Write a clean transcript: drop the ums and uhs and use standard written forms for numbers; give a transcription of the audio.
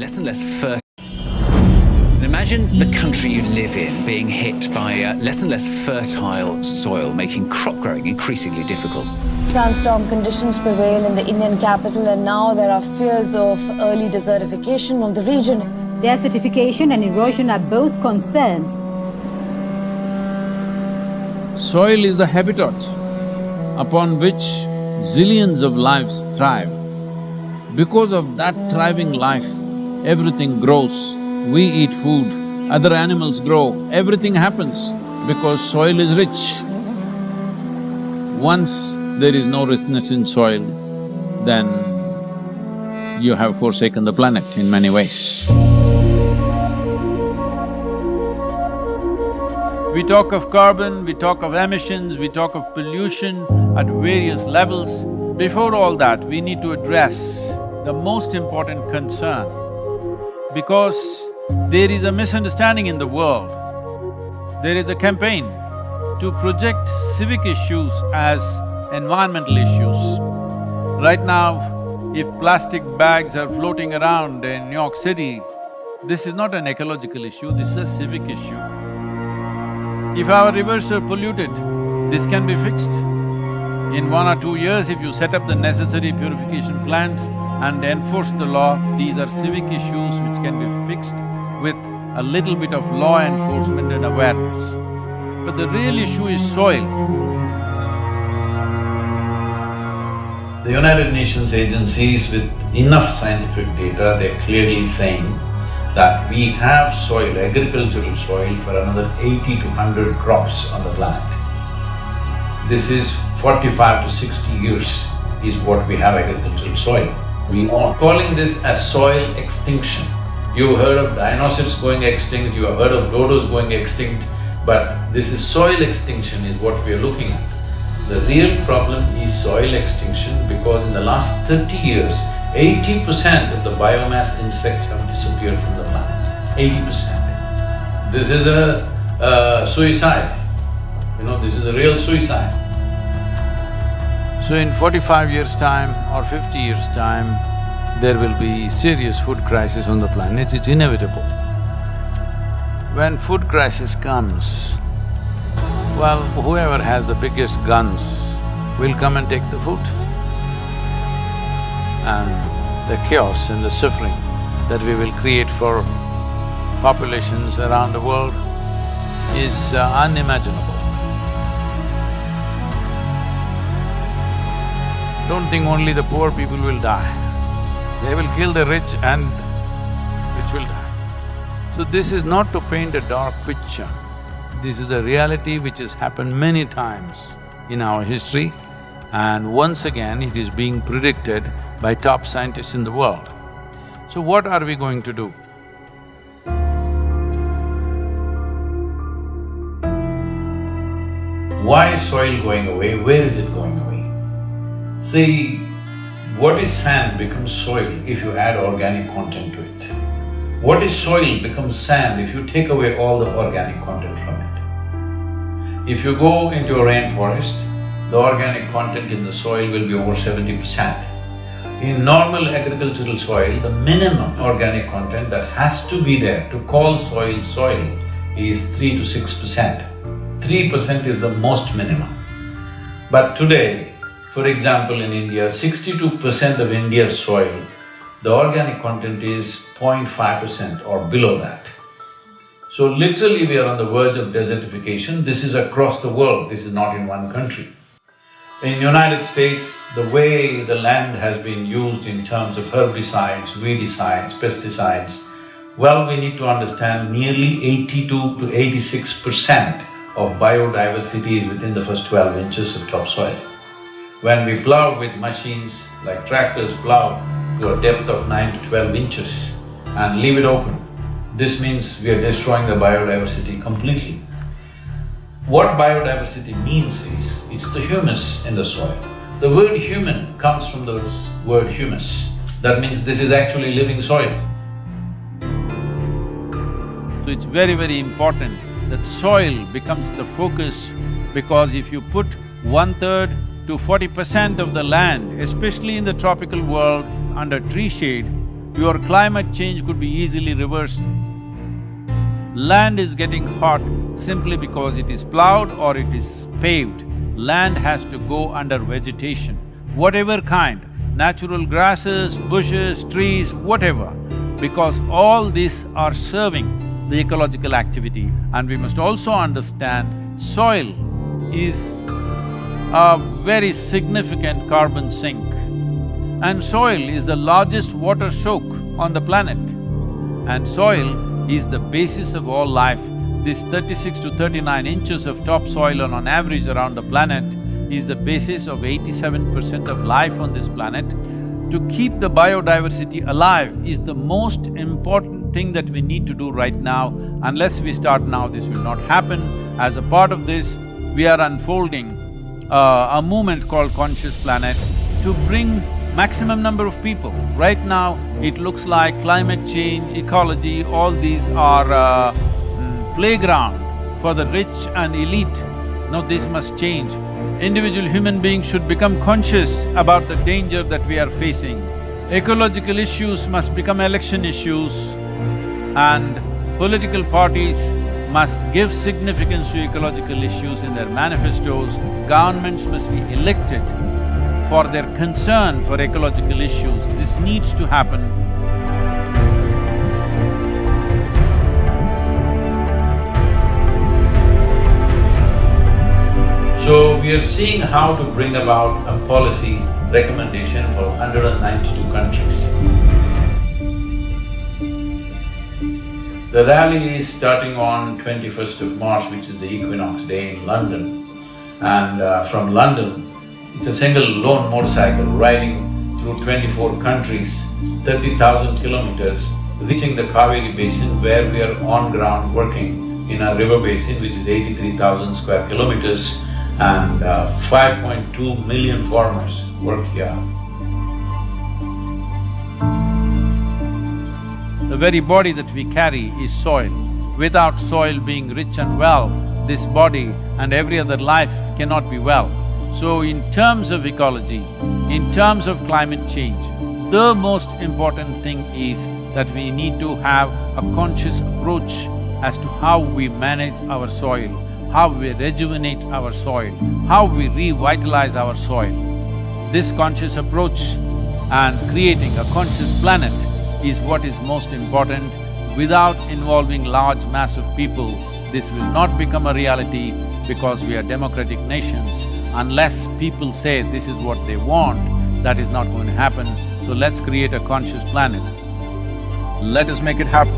less and less fertile. Imagine the country you live in being hit by less and less fertile soil, making crop growing increasingly difficult. Sandstorm conditions prevail in the Indian capital, and now there are fears of early desertification of the region. Desertification and erosion are both concerns. Soil is the habitat upon which zillions of lives thrive. Because of that thriving life, everything grows. We eat food, other animals grow, everything happens because soil is rich. Once there is no richness in soil, then you have forsaken the planet in many ways. We talk of carbon, we talk of emissions, we talk of pollution at various levels. Before all that, we need to address the most important concern, because there is a misunderstanding in the world. There is a campaign to project civic issues as environmental issues. Right now, if plastic bags are floating around in New York City, this is not an ecological issue, this is a civic issue. If our rivers are polluted, this can be fixed. In 1 or 2 years, if you set up the necessary purification plants and enforce the law, these are civic issues which can be fixed with a little bit of law enforcement and awareness. But the real issue is soil. The United Nations agencies with enough scientific data, they're clearly saying that we have soil, agricultural soil for another 80 to 100 crops on the planet. This is 45 to 60 years is what we have agricultural soil. We are calling this as soil extinction. You've heard of dinosaurs going extinct, you have heard of dodos going extinct, but this is soil extinction is what we are looking at. The real problem is soil extinction because in the last 30 years, 80% of the biomass insects have disappeared from the planet, 80%. This is a suicide, this is a real suicide. So in 45 years' time or 50 years' time, there will be serious food crisis on the planet, it's inevitable. When food crisis comes, well, whoever has the biggest guns will come and take the food. And the chaos and the suffering that we will create for populations around the world is unimaginable. Don't think only the poor people will die. They will kill the rich and rich will die. So this is not to paint a dark picture. This is a reality which has happened many times in our history, and once again it is being predicted by top scientists in the world. So what are we going to do? Why is soil going away? Where is it going away? See, what is sand becomes soil if you add organic content to it. What is soil becomes sand if you take away all the organic content from it. If you go into a rainforest, the organic content in the soil will be over 70%. In normal agricultural soil, the minimum organic content that has to be there to call soil soil is 3 to 6%. 3% is the most minimum. But today, for example, in India, 62% of India's soil, the organic content is 0.5% or below that. So literally we are on the verge of desertification. This is across the world, this is not in one country. In United States, the way the land has been used in terms of herbicides, weedicides, pesticides, well, we need to understand nearly 82 to 86% of biodiversity is within the first 12 inches of topsoil. When we plow with machines like tractors plow to a depth of 9 to 12 inches and leave it open, this means we are destroying the biodiversity completely. What biodiversity means is, it's the humus in the soil. The word human comes from the word humus. That means this is actually living soil. So it's very, very important that soil becomes the focus, because if you put 1/3 to 40% of the land, especially in the tropical world, under tree shade, your climate change could be easily reversed. Land is getting hot simply because it is plowed or it is paved. Land has to go under vegetation, whatever kind, natural grasses, bushes, trees, whatever, because all these are serving the ecological activity. And we must also understand soil is a very significant carbon sink, and soil is the largest water soak on the planet, and soil is the basis of all life. This 36 to 39 inches of topsoil on average around the planet is the basis of 87% of life on this planet. To keep the biodiversity alive is the most important thing that we need to do right now. Unless we start now, this will not happen. As a part of this, we are unfolding a movement called Conscious Planet to bring maximum number of people. Right now, it looks like climate change, ecology, all these are playground for the rich and elite. No, this must change. Individual human beings should become conscious about the danger that we are facing. Ecological issues must become election issues, and political parties must give significance to ecological issues in their manifestos. Governments must be elected for their concern for ecological issues. This needs to happen. So we are seeing how to bring about a policy recommendation for 192 countries. The rally is starting on 21st of March, which is the equinox day in London. And from London, it's a single lone motorcycle riding through 24 countries, 30,000 kilometers, reaching the Kaveri basin, where we are on ground working in a river basin which is 83,000 square kilometers, and 5.2 million farmers work here. The very body that we carry is soil. Without soil being rich and well, this body and every other life cannot be well. So in terms of ecology, in terms of climate change, the most important thing is that we need to have a conscious approach as to how we manage our soil, how we rejuvenate our soil, how we revitalize our soil. This conscious approach and creating a conscious planet is what is most important. Without involving large mass of people, this will not become a reality, because we are democratic nations. Unless people say this is what they want, that is not going to happen. So let's create a conscious planet. Let us make it happen.